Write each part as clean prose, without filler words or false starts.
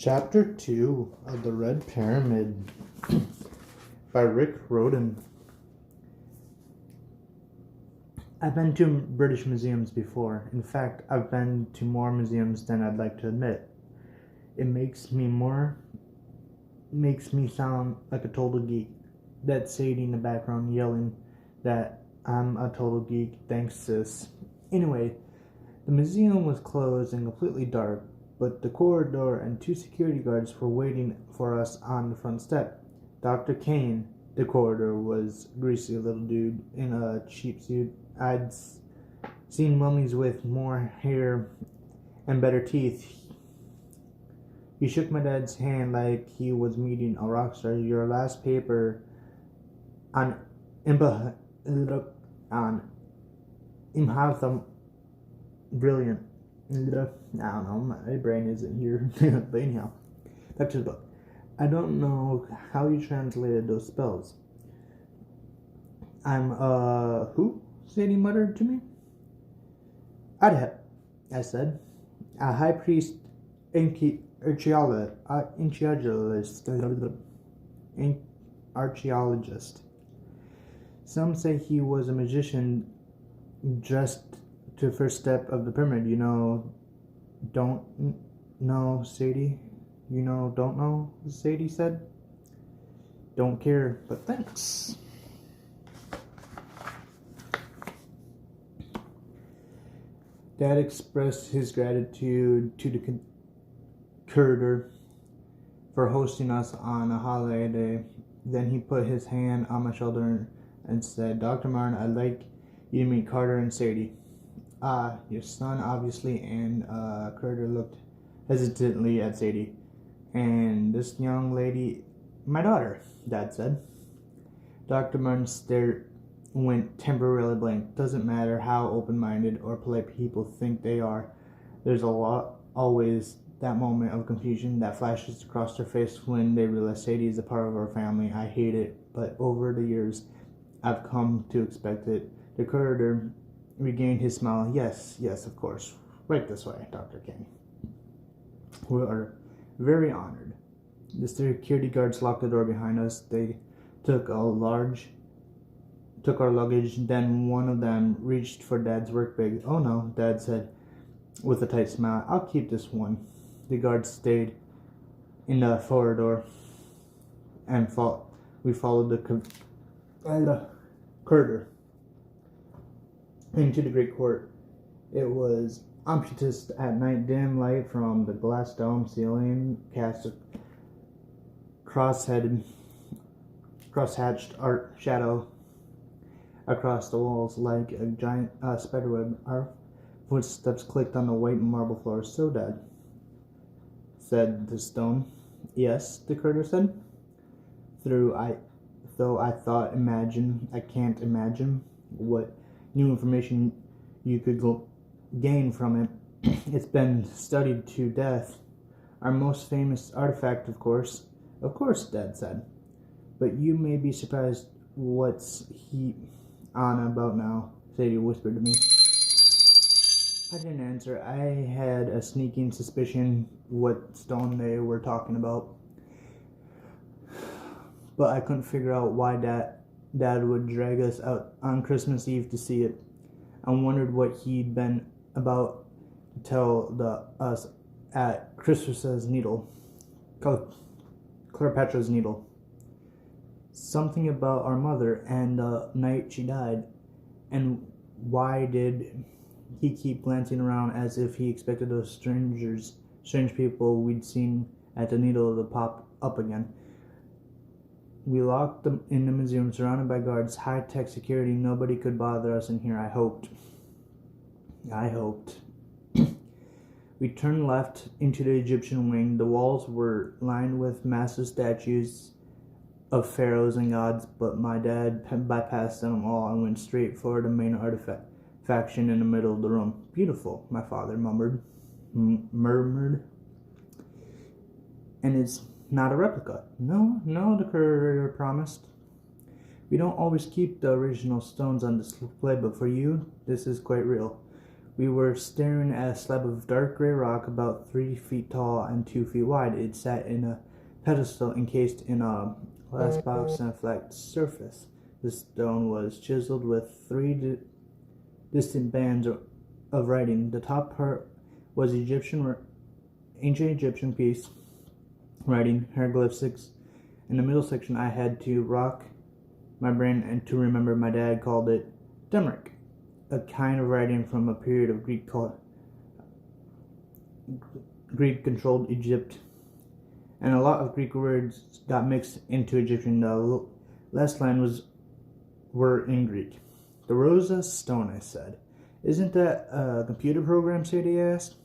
Chapter 2 of The Red Pyramid by Rick Roden. I've been to British museums before. In fact, I've been to more museums than I'd like to admit. It makes me sound like a total geek. That's Sadie in the background yelling that I'm a total geek. Thanks, sis. Anyway, the museum was closed and completely dark, but the corridor and two security guards were waiting for us on the front step. Dr. Kane, the corridor, was a greasy little dude in a cheap suit. I'd seen mummies with more hair and better teeth. He shook my dad's hand like he was meeting a rock star. Your last paper on Imhotep, brilliant. I don't know, my brain isn't here. But anyhow, back to the book. I don't know how you translated those spells. Who? Sadie muttered to me. Adhep, I said. A high priest archaeologist. Some say he was a magician dressed to the first step of the pyramid. Don't know, Sadie? Don't know, Sadie said. Don't care, but thanks. Dad expressed his gratitude to the curator for hosting us on a holiday day. Then he put his hand on my shoulder and said, Dr. Martin, I'd like you to meet Carter and Sadie. Your son, obviously. And Carter looked hesitantly at Sadie. And this young lady, my daughter, Dad said. Dr. Martin's stare went temporarily blank. Doesn't matter how open-minded or polite people think they are. There's always that moment of confusion that flashes across their face when they realize Sadie is a part of our family. I hate it, but over the years, I've come to expect it. The curator regained his smile. Yes, of course. Right this way, Dr. King. We are very honored. The security guards locked the door behind us. They took our luggage. Then one of them reached for Dad's work bag. Oh no, Dad said with a tight smile. I'll keep this one. The guards stayed in the corridor and we followed the curator into the great court. It was umptuous at night. Dim light from the glass dome ceiling cast a cross-hatched art shadow across the walls like a giant spiderweb. Our footsteps clicked on the white marble floor. So, Dad, said the stone. Yes, the curator said. I can't imagine what new information you could gain from it. It's been studied to death. Our most famous artifact, of course. Of course, Dad said. But you may be surprised what's he on about now, Sadie whispered to me. I didn't answer. I had a sneaking suspicion what stone they were talking about. But I couldn't figure out why Dad would drag us out on Christmas Eve to see it. I wondered what he'd been about to tell us at Christmas's needle. Cleopatra's needle. Something about our mother and the night she died. And why did he keep glancing around as if he expected those strange people we'd seen at the needle to pop up again? We locked them in the museum, surrounded by guards, high-tech security. Nobody could bother us in here, I hoped. We turned left into the Egyptian wing. The walls were lined with massive statues of pharaohs and gods, but my dad bypassed them all and went straight for the main artifaction in the middle of the room. Beautiful, my father murmured. And it's not a replica. No, the curator promised. We don't always keep the original stones on display, but for you, this is quite real. We were staring at a slab of dark gray rock about 3 feet tall and 2 feet wide. It sat in a pedestal encased in a glass box and a flat surface. The stone was chiseled with 3 distant bands of writing. The top part was ancient Egyptian piece writing, hieroglyphics. In the middle section, I had to rock my brain and to remember my dad called it Demric, a kind of writing from a period of Greek-controlled Egypt, and a lot of Greek words got mixed into Egyptian. The last line were in Greek. The Rosa Stone, I said. Isn't that a computer program, Sadie asked.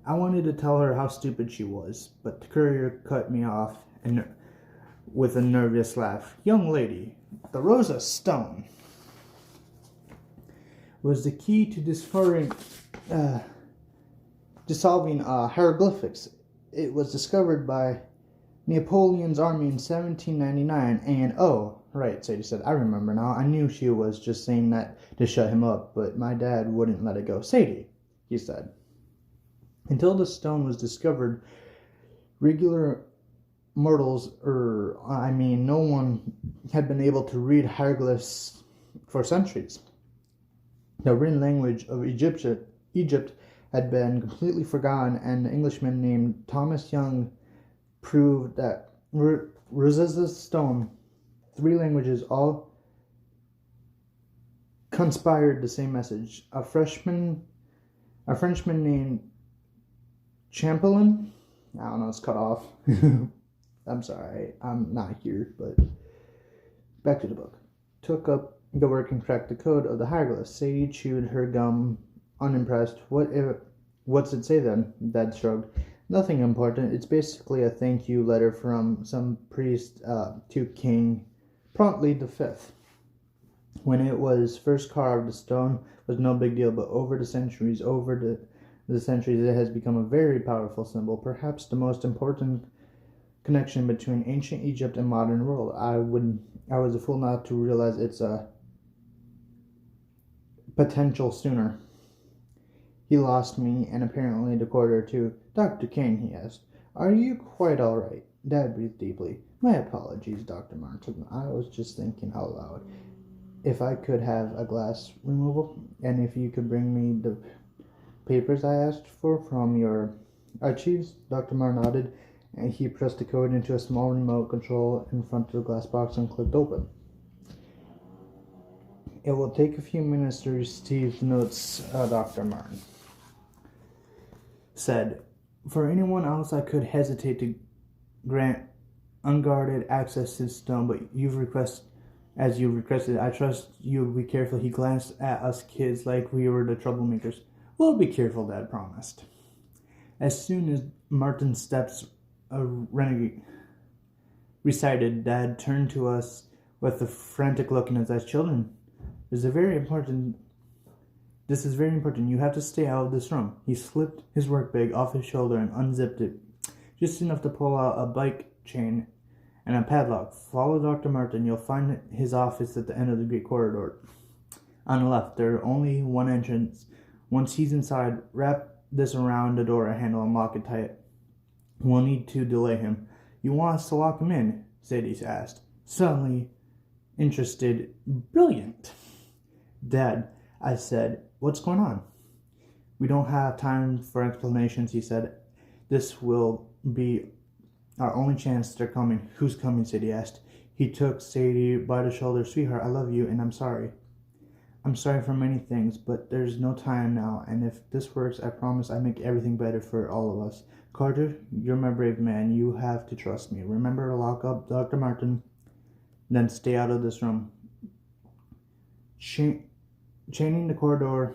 I wanted to tell her how stupid she was, but the courier cut me off with a nervous laugh. Young lady, the Rosa Stone was the key to dissolving hieroglyphics. It was discovered by Napoleon's army in 1799, and oh, right, Sadie said, I remember now. I knew she was just saying that to shut him up, but my dad wouldn't let it go. Sadie, he said. Until the stone was discovered, regular mortals, no one had been able to read hieroglyphs for centuries. The written language of Egypt had been completely forgotten, and an Englishman named Thomas Young proved that Rosa's Stone, 3 languages, all conspired the same message. A Frenchman named Champlain, I don't know, it's cut off. I'm sorry, I'm not here, but back to the book. Took up the work and cracked the code of the hieroglyphs. Sadie chewed her gum, unimpressed. What's it say then? Dad shrugged. Nothing important. It's basically a thank you letter from some priest to King Promptly V. When it was first carved, the stone was no big deal, but over the centuries, it has become a very powerful symbol, perhaps the most important connection between ancient Egypt and modern world. I was a fool not to realize its potential sooner. He lost me, and apparently the quarter too. Dr. Kane, he asked, are you quite all right? Dad breathed deeply. My apologies, Dr. Martin. I was just thinking out loud. If I could have a glass removal, and if you could bring me the papers I asked for from your archives. Dr. Martin nodded, and he pressed the code into a small remote control in front of the glass box and clicked open. It will take a few minutes to receive the notes, Dr. Martin said. For anyone else, I could hesitate to grant unguarded access to the stone, but you've requested. I trust you'll be careful. He glanced at us kids like we were the troublemakers. We'll be careful, Dad promised. As soon as Martin's steps recited, Dad turned to us with a frantic look in his eyes. Children, this is very important. You have to stay out of this room. He slipped his work bag off his shoulder and unzipped it, just enough to pull out a bike chain and a padlock. Follow Dr. Martin. You'll find his office at the end of the great corridor. On the left, there's only one entrance. Once he's inside, wrap this around the door handle and lock it tight. We'll need to delay him. You want us to lock him in? Sadie asked, suddenly interested. Brilliant. Dad, I said, what's going on? We don't have time for explanations, he said. This will be our only chance. They're coming. Who's coming? Sadie asked. He took Sadie by the shoulder. Sweetheart, I love you and I'm sorry. I'm sorry for many things, but there's no time now, and if this works, I promise I make everything better for all of us. Carter, you're my brave man. You have to trust me. Remember to lock up Dr. Martin, then stay out of this room. Chaining the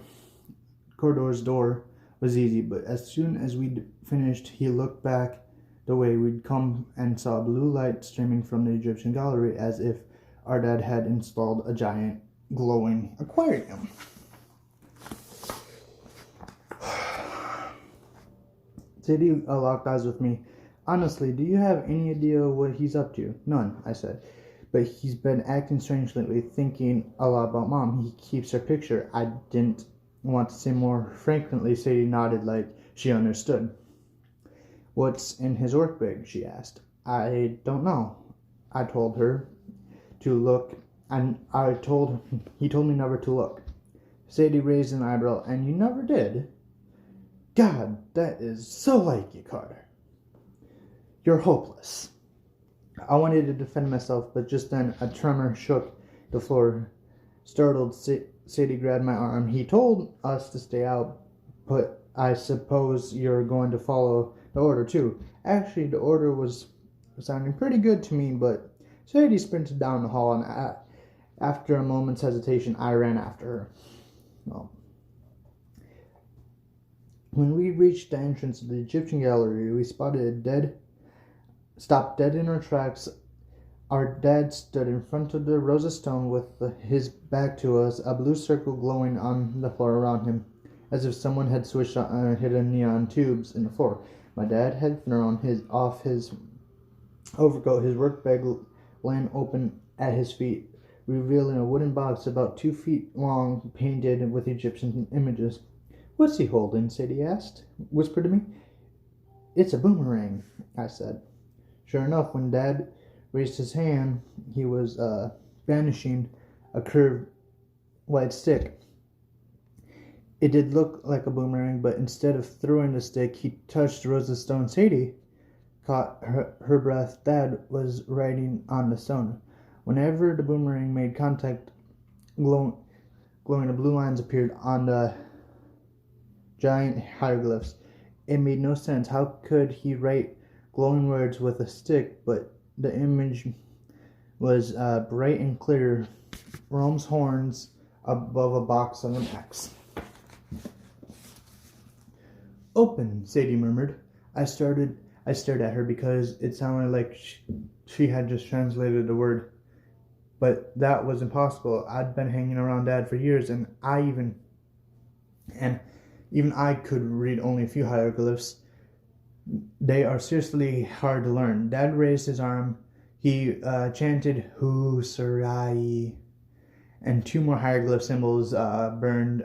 corridor's door was easy, but as soon as we'd finished, he looked back the way we'd come and saw blue light streaming from the Egyptian gallery, as if our dad had installed a giant glowing aquarium. Sadie locked eyes with me. Honestly, do you have any idea what he's up to? None, I said. But he's been acting strange lately, thinking a lot about Mom. He keeps her picture. I didn't want to say more frequently, Sadie nodded like she understood. What's in his work bag? She asked. I don't know. I told her to look, and he told me never to look. Sadie raised an eyebrow. And you never did? God, that is so like you, Carter. You're hopeless. I wanted to defend myself, but just then a tremor shook the floor. Startled, Sadie grabbed my arm. He told us to stay out, but I suppose you're going to follow the order too. Actually, the order was sounding pretty good to me, but Sadie sprinted down the hall, and after a moment's hesitation, I ran after her. Well, when we reached the entrance of the Egyptian gallery, we stopped dead in our tracks. Our dad stood in front of the Rosa Stone with his back to us, a blue circle glowing on the floor around him, as if someone had switched on hidden neon tubes in the floor. My dad had thrown off his overcoat. His work bag laying open at his feet, revealing a wooden box about 2 feet long, painted with Egyptian images. What's he holding? Sadie whispered to me. It's a boomerang, I said. Sure enough, when Dad raised his hand, he was banishing a curved white stick. It did look like a boomerang, but instead of throwing the stick, he touched Rosa's stone. Sadie caught her breath. Dad was writing on the stone. Whenever the boomerang made contact, glowing blue lines appeared on the giant hieroglyphs. It made no sense. How could he write glowing words with a stick? But the image was bright and clear. Rome's horns above a box of an X. Open, Sadie murmured. I stared at her because it sounded like she had just translated the word. But that was impossible. I'd been hanging around Dad for years, and even I could read only a few hieroglyphs. They are seriously hard to learn. Dad raised his arm. He chanted Hu Sarai, and 2 more hieroglyph symbols burned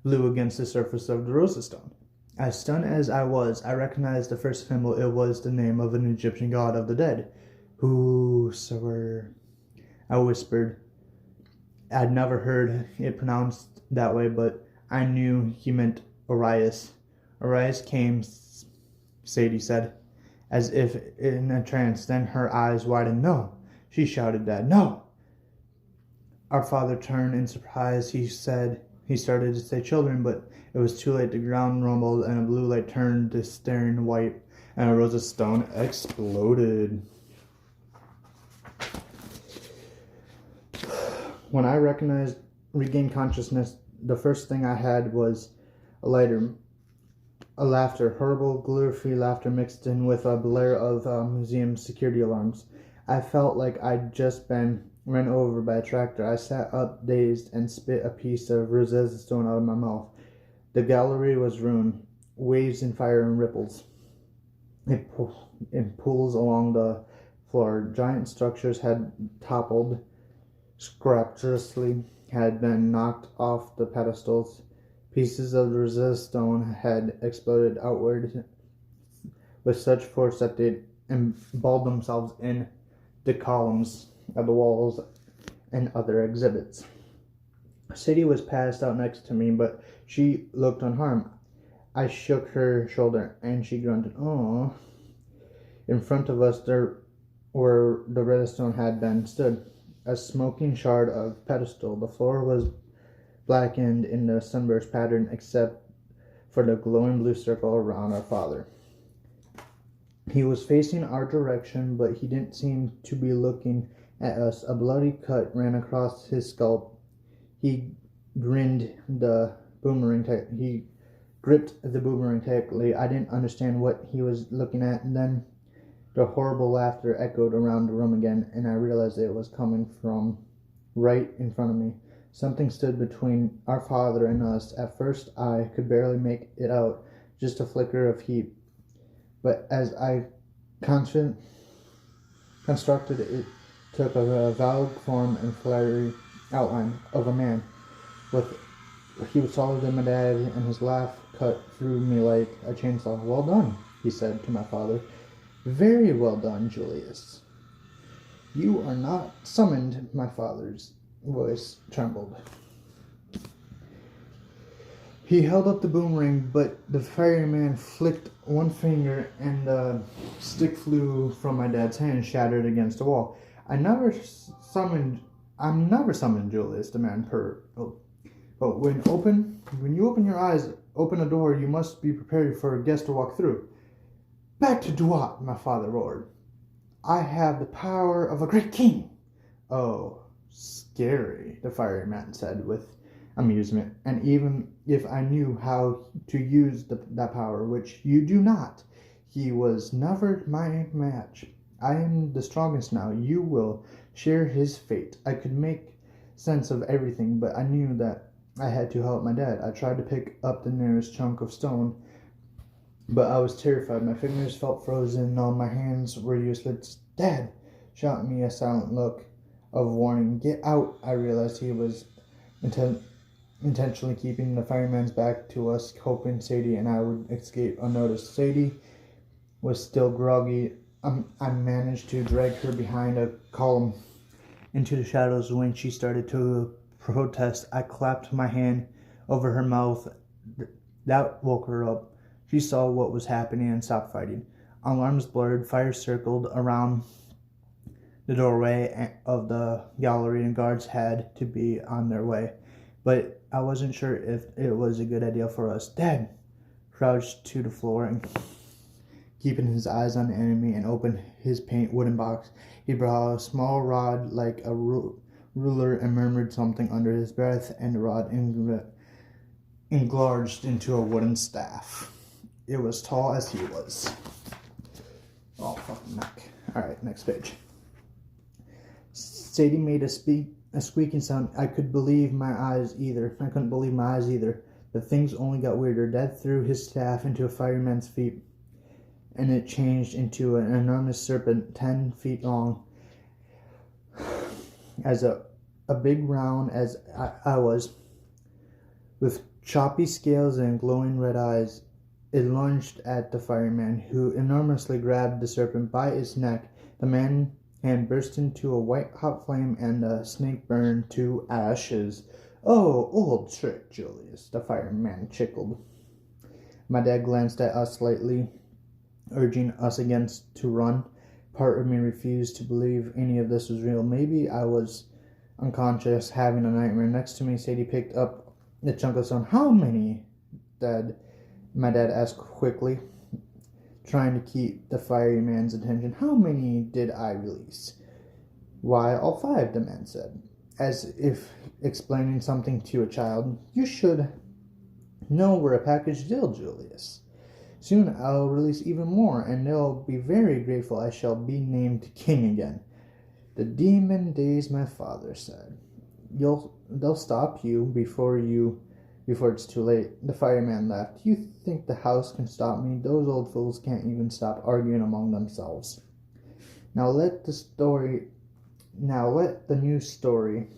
blue against the surface of the Rosa Stone. As stunned as I was, I recognized the first symbol. It was the name of an Egyptian god of the dead. Hu Sarai, I whispered. I'd never heard it pronounced that way, but I knew he meant Orias. Orias came, Sadie said, as if in a trance. Then her eyes widened. No, she shouted, Dad, no. Our father turned in surprise. He started to say children, but it was too late. The ground rumbled, and a blue light turned to staring white, and a Rosa Stone exploded. When I regained consciousness, the first thing I had was a laughter, horrible, glue-free laughter mixed in with a blare of museum security alarms. I felt like I'd just been run over by a tractor. I sat up, dazed, and spit a piece of Rosetta Stone out of my mouth. The gallery was ruined, waves and fire and ripples. It pools along the floor. Giant structures had toppled, scrapulously had been knocked off the pedestals. Pieces of the Rosetta Stone had exploded outward with such force that they emballed themselves in the columns of the walls and other exhibits. Sadie was passed out next to me, but she looked unharmed. I shook her shoulder, and she grunted, "Oh." In front of us, there where the Redstone had been, stood a smoking shard of pedestal. The floor was blackened in the sunburst pattern, except for the glowing blue circle around our father. He was facing our direction, but he didn't seem to be looking at us. A bloody cut ran across his scalp. He gripped the boomerang tightly. I didn't understand what he was looking at, and then the horrible laughter echoed around the room again, and I realized it was coming from right in front of me. Something stood between our father and us. At first, I could barely make it out, just a flicker of heat. But as I constructed it, took a vague form and fiery outline of a man with He was taller than my dad, and his laugh cut through me like a chainsaw. "Well done," he said to my father. "Very well done, Julius. You are not summoned." My father's voice trembled. He held up the boomerang, but the fireman flicked one finger, and the stick flew from my dad's hand and shattered against the wall. I'm never summoned, Julius," the man purred. "But when you open your eyes, open a door, you must be prepared for a guest to walk through." "Back to Duat," my father roared. "I have the power of a great king." "Oh, scary," the fireman said with amusement. "And even if I knew how to use that power, which you do not, he was never my match. I am the strongest now. You will share his fate." I could make sense of everything, but I knew that I had to help my dad. I tried to pick up the nearest chunk of stone, but I was terrified. My fingers felt frozen, and all my hands were useless. "Dad!" shot me a silent look of warning. "Get out!" I realized he was intentionally keeping the fireman's back to us, hoping Sadie and I would escape unnoticed. Sadie was still groggy. I managed to drag her behind a column into the shadows. When she started to protest, I clapped my hand over her mouth. That woke her up. She saw what was happening and stopped fighting. Alarms blurred. Fire circled around the doorway of the gallery, and guards had to be on their way. But I wasn't sure if it was a good idea for us. Dad crouched to the floor and keeping his eyes on the enemy, and opened his paint wooden box. He brought a small rod like a ruler and murmured something under his breath, and the rod enlarged into a wooden staff. It was tall as he was. Oh, fucking neck. Alright, next page. Sadie made a squeaking sound. I couldn't believe my eyes either. But things only got weirder. Dad threw his staff into a fireman's feet, and it changed into an enormous serpent 10 feet long. As a big round as I was, with choppy scales and glowing red eyes, it lunged at the fireman, who enormously grabbed the serpent by its neck. The man's hand burst into a white-hot flame, and the snake burned to ashes. "Oh, old trick, Julius," the fireman chuckled. My dad glanced at us slightly, urging us again to run. Part of me refused to believe any of this was real. Maybe I was unconscious, having a nightmare. Next to me, Sadie picked up the chunk of stone. "How many, Dad?" my dad asked quickly, trying to keep the fireman's attention. "How many did I release?" "Why, all 5, the man said, as if explaining something to a child. "You should know we're a package deal, Julius. Soon I'll release even more, and they'll be very grateful I shall be named king again." "The demon days," my father said. They'll stop you before it's too late." The fireman laughed. "You think the house can stop me? Those old fools can't even stop arguing among themselves. Now let the new story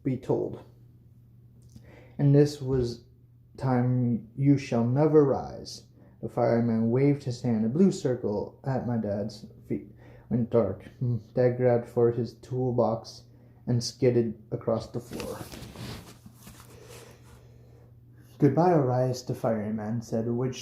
be told. And this was time you shall never rise." The fireman waved his hand. A blue circle at my dad's feet went dark. Dad grabbed for his toolbox and skidded across the floor. "Goodbye, Orias," the fireman said. With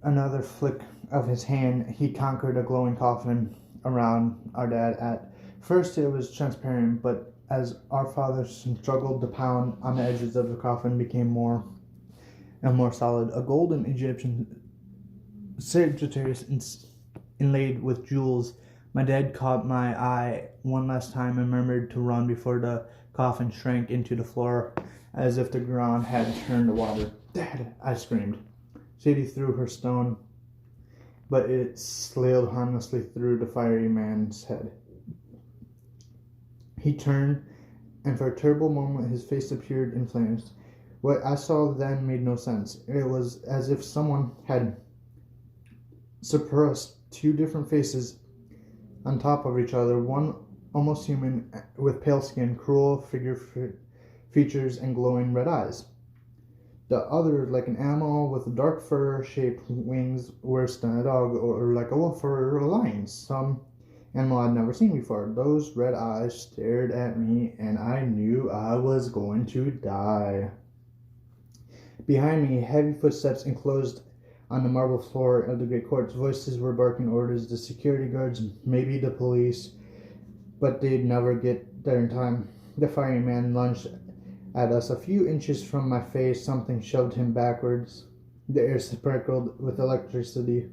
another flick of his hand, he conquered a glowing coffin around our dad. At first it was transparent, but as our father struggled to pound on the edges of the coffin, became more and more solid. A golden Egyptian Sagittarius inlaid with jewels. My dad caught my eye one last time and murmured to run before the coffin shrank into the floor as if the ground had turned to water. "Dad!" I screamed. Sadie threw her stone, but it sailed harmlessly through the fireman's head. He turned, and for a terrible moment his face appeared in flames. What I saw then made no sense. It was as if someone had suppressed 2 different faces on top of each other, one almost human with pale skin, cruel features, and glowing red eyes. The other, like an animal with dark fur-shaped wings, worse than a dog, or like a wolf or a lion. Some animal I'd never seen before. Those red eyes stared at me, and I knew I was going to die. Behind me, heavy footsteps enclosed on the marble floor of the great courts. Voices were barking orders. The security guards, maybe the police, but they'd never get there in time. The fireman lunged at us a few inches from my face. Something shoved him backwards. The air sprinkled with electricity.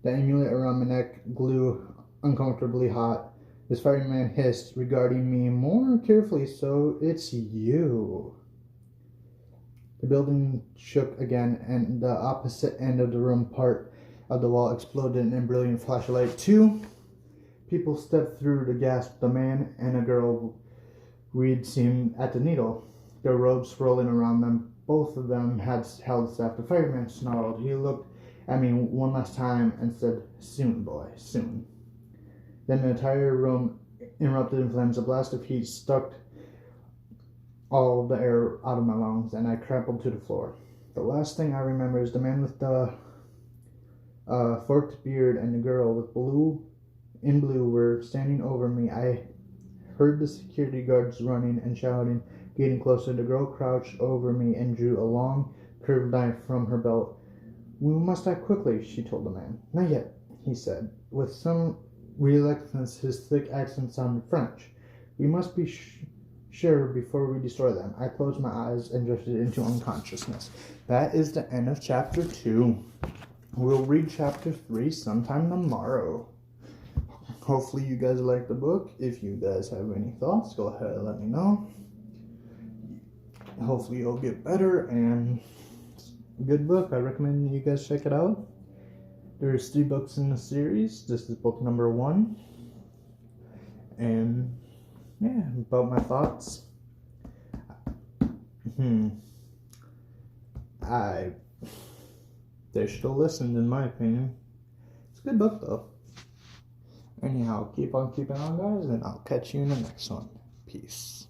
The amulet around my neck grew uncomfortably hot. This fireman hissed, regarding me more carefully. So it's you. The building shook again, and the opposite end of the room, part of the wall, exploded in a brilliant flash of light. Two people stepped through the gasp, a man and a girl we'd seen at the Needle, their robes swirling around them. Both of them had held staff. The fireman snarled. He looked at me one last time and said, "Soon, boy, soon." Then the entire room erupted in flames. A blast of heat stuck all the air out of my lungs, and I crumpled to the floor. The last thing I remember is the man with the forked beard and the girl with blue were standing over me. I heard the security guards running and shouting, getting closer. The girl crouched over me and drew a long, curved knife from her belt. "We must act quickly," she told the man. "Not yet," he said. With some reluctance, his thick accent sounded French. "We must be sure before we destroy them." I closed my eyes and drifted into unconsciousness. That is the end of chapter 2. We'll read chapter 3 sometime tomorrow. Hopefully you guys like the book. If you guys have any thoughts, go ahead and let me know. Hopefully it'll get better, and it's a good book. I recommend you guys check it out. There's 3 books in the series. This is book number 1. And yeah, about my thoughts. They should have listened, in my opinion. It's a good book, though. Anyhow, keep on keeping on, guys, and I'll catch you in the next one. Peace.